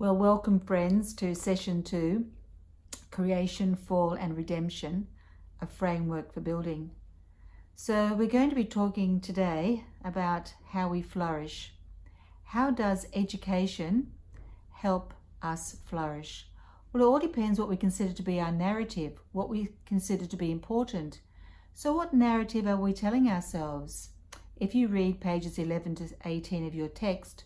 Well, welcome friends to session 2, Creation, Fall and Redemption, a framework for building. So we're going to be talking today about how we flourish. How does education help us flourish? Well, it all depends what we consider to be our narrative, what we consider to be important. So what narrative are we telling ourselves? If you read pages 11 to 18 of your text,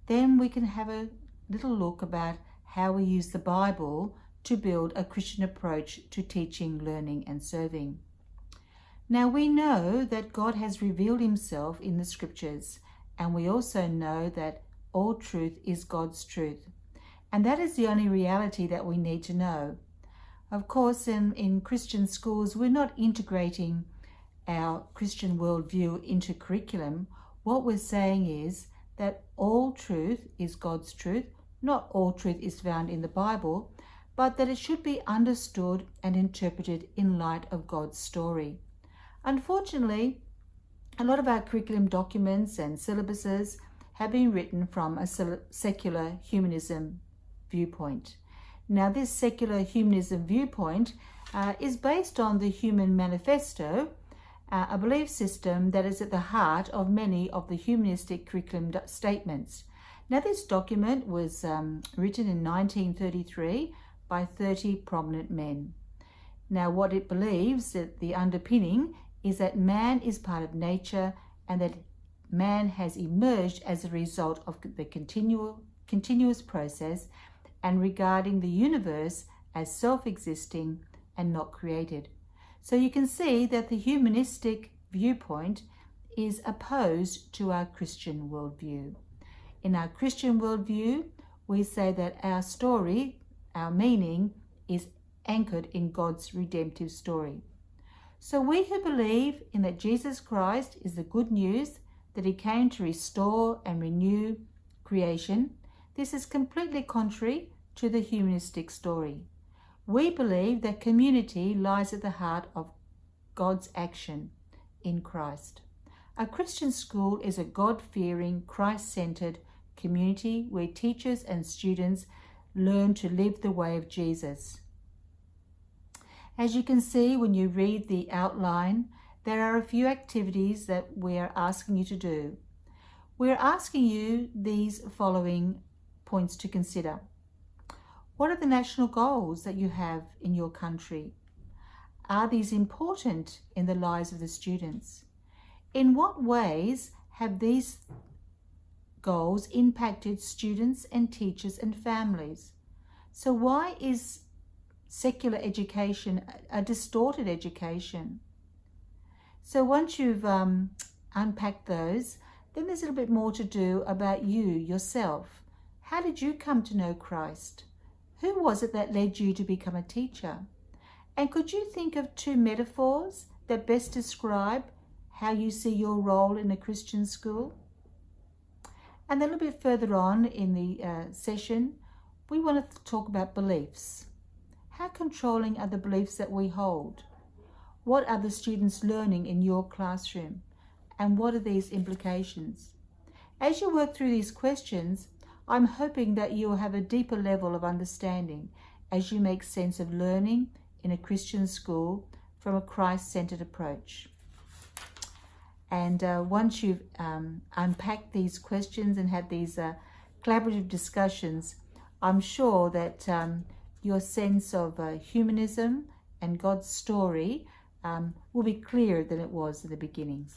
then we can have a little look about how we use the Bible to build a Christian approach to teaching, learning and serving. Now we know that God has revealed himself in the scriptures, and we also know that all truth is God's truth. And that is the only reality that we need to know. Of course, in Christian schools, we're not integrating our Christian worldview into curriculum. What we're saying is that all truth is God's truth. Not all truth is found in the Bible, but that it should be understood and interpreted in light of God's story. Unfortunately, a lot of our curriculum documents and syllabuses have been written from a secular humanism viewpoint. Now, this secular humanism viewpoint is based on the Human Manifesto, a belief system that is at the heart of many of the humanistic curriculum statements. Now, this document was written in 1933 by 30 prominent men. Now, what it believes, that the underpinning, is that man is part of nature and that man has emerged as a result of the continuous process, and regarding the universe as self-existing and not created. So you can see that the humanistic viewpoint is opposed to our Christian worldview. In our Christian worldview, we say that our story, our meaning, is anchored in God's redemptive story. So we who believe in that Jesus Christ is the good news, that he came to restore and renew creation, this is completely contrary to the humanistic story. We believe that community lies at the heart of God's action in Christ. A Christian school is a God-fearing, Christ-centered community where teachers and students learn to live the way of Jesus. As you can see when you read the outline, there are a few activities that we are asking you to do. We're asking you these following points to consider. What are the national goals that you have in your country? Are these important in the lives of the students? In what ways have these goals impacted students and teachers and families? So why is secular education a distorted education? So once you've unpacked those, then there's a little bit more to do about you, yourself. How did you come to know Christ? Who was it that led you to become a teacher? And could you think of 2 metaphors that best describe how you see your role in a Christian school? And then a little bit further on in the session, we want to talk about beliefs. How controlling are the beliefs that we hold? What are the students learning in your classroom? And what are these implications? As you work through these questions, I'm hoping that you will have a deeper level of understanding as you make sense of learning in a Christian school from a Christ-centered approach. And once you've unpacked these questions and had these collaborative discussions, I'm sure that your sense of humanism and God's story will be clearer than it was at the beginning.